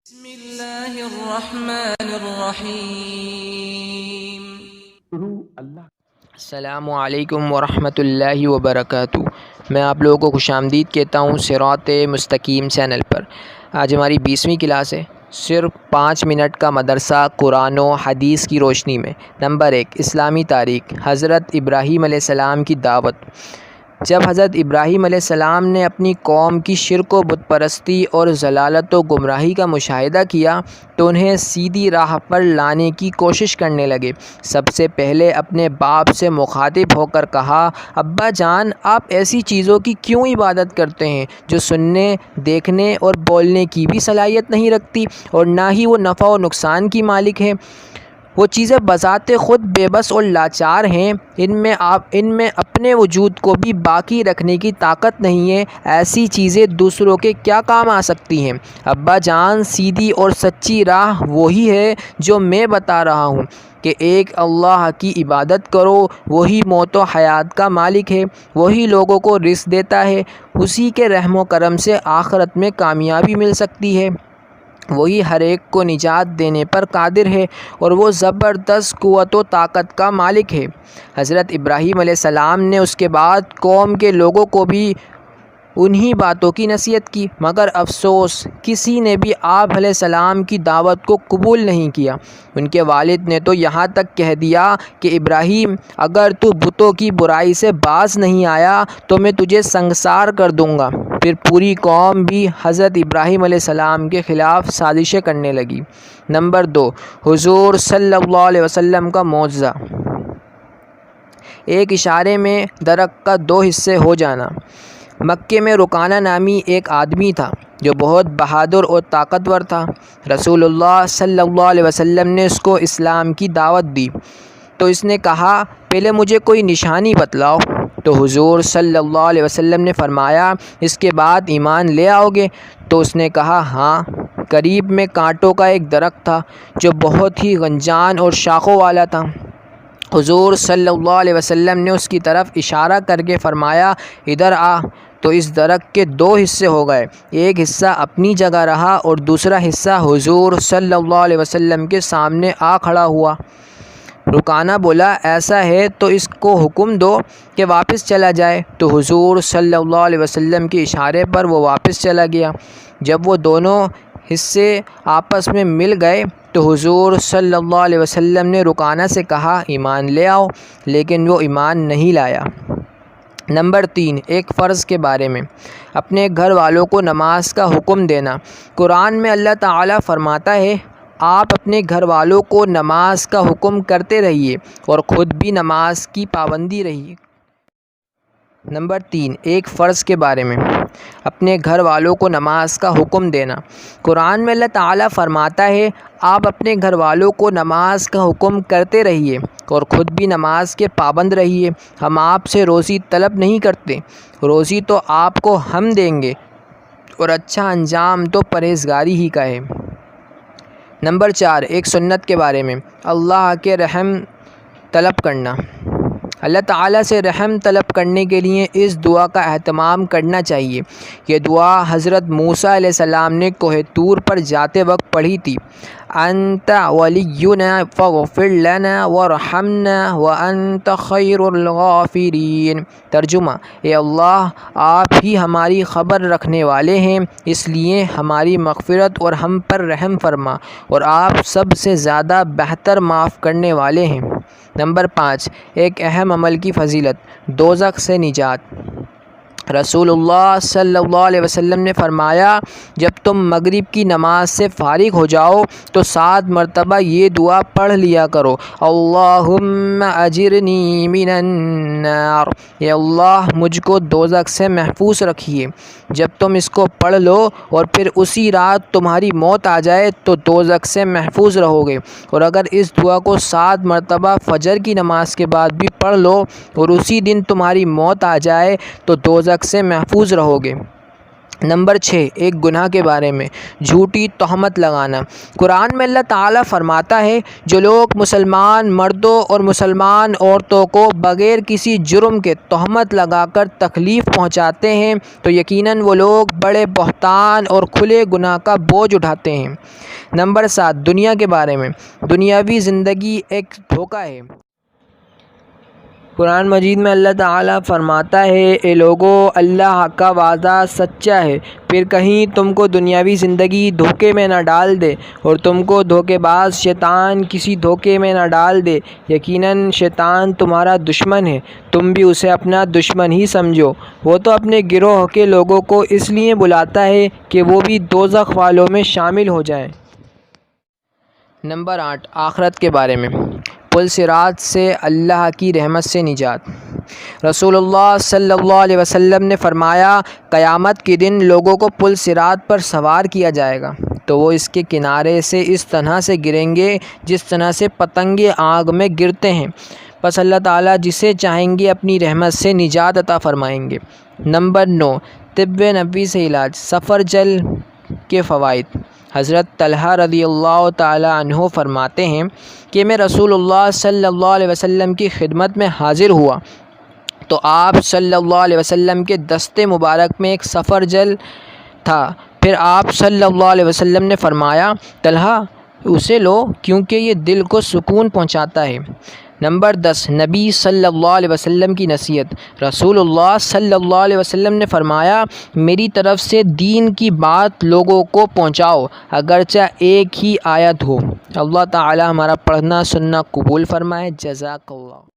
بسم اللہ الرحمن الرحیم۔ السلام علیکم ورحمۃ اللہ وبرکاتہ۔ میں آپ لوگوں کو خوش آمدید کہتا ہوں صراط مستقیم چینل پر۔ آج ہماری 20ویں کلاس ہے، صرف 5 منٹ کا مدرسہ قرآن و حدیث کی روشنی میں۔ نمبر 1، اسلامی تاریخ۔ حضرت ابراہیم علیہ السلام کی دعوت۔ جب حضرت ابراہیم علیہ السلام نے اپنی قوم کی شرک و بت پرستی اور ضلالت و گمراہی کا مشاہدہ کیا تو انہیں سیدھی راہ پر لانے کی کوشش کرنے لگے۔ سب سے پہلے اپنے باپ سے مخاطب ہو کر کہا، ابا جان، آپ ایسی چیزوں کی کیوں عبادت کرتے ہیں جو سننے، دیکھنے اور بولنے کی بھی صلاحیت نہیں رکھتی اور نہ ہی وہ نفع و نقصان کی مالک ہے؟ وہ چیزیں بذات خود بے بس اور لاچار ہیں، ان میں اپنے وجود کو بھی باقی رکھنے کی طاقت نہیں ہے۔ ایسی چیزیں دوسروں کے کیا کام آ سکتی ہیں؟ ابا جان، سیدھی اور سچی راہ وہی ہے جو میں بتا رہا ہوں کہ ایک اللہ کی عبادت کرو، وہی موت و حیات کا مالک ہے، وہی لوگوں کو رزق دیتا ہے، اسی کے رحم و کرم سے آخرت میں کامیابی مل سکتی ہے، وہی ہر ایک کو نجات دینے پر قادر ہے اور وہ زبردست قوت و طاقت کا مالک ہے۔ حضرت ابراہیم علیہ السلام نے اس کے بعد قوم کے لوگوں کو بھی انہی باتوں کی نصیحت کی، مگر افسوس کسی نے بھی آپ علیہ السلام کی دعوت کو قبول نہیں کیا۔ ان کے والد نے تو یہاں تک کہہ دیا کہ ابراہیم، اگر تو بتوں کی برائی سے باز نہیں آیا تو میں تجھے سنگسار کر دوں گا۔ پھر پوری قوم بھی حضرت ابراہیم علیہ السلام کے خلاف سازشیں کرنے لگی۔ نمبر 2، حضور صلی اللہ علیہ وسلم کا معجزہ۔ ایک اشارے میں درخت کا 2 حصے ہو جانا۔ مکے میں رکانہ نامی ایک آدمی تھا جو بہت بہادر اور طاقتور تھا۔ رسول اللہ صلی اللہ علیہ وسلم نے اس کو اسلام کی دعوت دی تو اس نے کہا، پہلے مجھے کوئی نشانی بتلاؤ۔ تو حضور صلی اللہ علیہ وسلم نے فرمایا، اس کے بعد ایمان لے آؤ گے؟ تو اس نے کہا، ہاں۔ قریب میں کانٹوں کا ایک درخت تھا جو بہت ہی گنجان اور شاخوں والا تھا۔ حضور صلی اللہ علیہ وسلم نے اس کی طرف اشارہ کر کے فرمایا، ادھر آ۔ تو اس درخت کے 2 حصے ہو گئے، ایک حصہ اپنی جگہ رہا اور دوسرا حصہ حضور صلی اللہ علیہ وسلم کے سامنے آ کھڑا ہوا۔ رکانہ بولا، ایسا ہے تو اس کو حکم دو کہ واپس چلا جائے۔ تو حضور صلی اللہ علیہ وسلم کے اشارے پر وہ واپس چلا گیا۔ جب وہ دونوں حصے آپس میں مل گئے تو حضور صلی اللہ علیہ وسلم نے رکانہ سے کہا، ایمان لے آؤ، لیکن وہ ایمان نہیں لایا۔ نمبر 3، ایک فرض کے بارے میں۔ اپنے گھر والوں کو نماز کا حکم دینا۔ قرآن میں اللہ تعالیٰ فرماتا ہے، آپ اپنے گھر والوں کو نماز کا حکم کرتے رہیے اور خود بھی نماز کی پابندی رہیے۔ نمبر 3، ایک فرض کے بارے میں۔ اپنے گھر والوں کو نماز کا حکم دینا۔ قرآن میں اللہ تعالیٰ فرماتا ہے، آپ اپنے گھر والوں کو نماز کا حکم کرتے رہیے اور خود بھی نماز کے پابند رہیے۔ ہم آپ سے روزی طلب نہیں کرتے، روزی تو آپ کو ہم دیں گے اور اچھا انجام تو پرہیزگاری ہی کا ہے۔ نمبر 4، ایک سنت کے بارے میں۔ اللہ کے رحم طلب کرنا۔ اللہ تعالیٰ سے رحم طلب کرنے کے لیے اس دعا کا اہتمام کرنا چاہیے۔ یہ دعا حضرت موسیٰ علیہ السلام نے کوہ طور پر جاتے وقت پڑھی تھی۔ انت ولینا فاغفر لنا وارحمنا وانت خیر الغافرین۔ ترجمہ، اے اللہ، آپ ہی ہماری خبر رکھنے والے ہیں، اس لیے ہماری مغفرت اور ہم پر رحم فرما، اور آپ سب سے زیادہ بہتر معاف کرنے والے ہیں۔ نمبر 5، ایک اہم عمل کی فضیلت، دوزخ سے نجات۔ رسول اللہ صلی اللہ علیہ وسلم نے فرمایا، جب تم مغرب کی نماز سے فارغ ہو جاؤ تو 7 مرتبہ یہ دعا پڑھ لیا کرو، اللہم اجرنی من النار، اے اللہ مجھ کو دوزخ سے محفوظ رکھیے۔ جب تم اس کو پڑھ لو اور پھر اسی رات تمہاری موت آ جائے تو دوزخ سے محفوظ رہو گے، اور اگر اس دعا کو 7 مرتبہ فجر کی نماز کے بعد بھی پڑھ لو اور اسی دن تمہاری موت آ جائے تو دوزخ سے محفوظ رہو گے۔ نمبر 6، ایک گناہ کے بارے میں جھوٹی تہمت لگانا۔ قرآن میں اللہ تعالیٰ فرماتا ہے جو لوگ مسلمان مردوں اور مسلمان عورتوں کو بغیر کسی جرم کے تہمت لگا کر تکلیف پہنچاتے ہیں تو یقیناً وہ لوگ بڑے بہتان اور کھلے گناہ کا بوجھ اٹھاتے ہیں۔ نمبر 7، دنیا کے بارے میں دنیاوی زندگی ایک دھوکہ ہے۔ قرآن مجید میں اللہ تعالیٰ فرماتا ہے اے لوگو اللہ کا وعدہ سچا ہے، پھر کہیں تم کو دنیاوی زندگی دھوکے میں نہ ڈال دے اور تم کو دھوکے باز شیطان کسی دھوکے میں نہ ڈال دے۔ یقیناً شیطان تمہارا دشمن ہے، تم بھی اسے اپنا دشمن ہی سمجھو۔ وہ تو اپنے گروہ کے لوگوں کو اس لیے بلاتا ہے کہ وہ بھی دوزخ والوں میں شامل ہو جائیں۔ نمبر 8، آخرت کے بارے میں پل صراط سے اللہ کی رحمت سے نجات۔ رسول اللہ صلی اللہ علیہ وسلم نے فرمایا قیامت کے دن لوگوں کو پل صراط پر سوار کیا جائے گا تو وہ اس کے کنارے سے اس طرح سے گریں گے جس طرح سے پتنگے آگ میں گرتے ہیں، بس اللہ تعالیٰ جسے چاہیں گے اپنی رحمت سے نجات عطا فرمائیں گے۔ نمبر 9، طب نبوی سے علاج، سفر جل کے فوائد۔ حضرت طلحہ رضی اللہ تعالی عنہ فرماتے ہیں کہ میں رسول اللہ صلی اللہ علیہ وسلم کی خدمت میں حاضر ہوا تو آپ صلی اللہ علیہ وسلم کے دستے مبارک میں ایک سفر جل تھا۔ پھر آپ صلی اللہ علیہ وسلم نے فرمایا طلحہ اسے لو کیونکہ یہ دل کو سکون پہنچاتا ہے۔ نمبر 10، نبی صلی اللہ علیہ وسلم کی نصیحت۔ رسول اللہ صلی اللہ علیہ وسلم نے فرمایا میری طرف سے دین کی بات لوگوں کو پہنچاؤ اگرچہ ایک ہی آیت ہو۔ اللہ تعالی ہمارا پڑھنا سننا قبول فرمائے۔ جزاک اللہ۔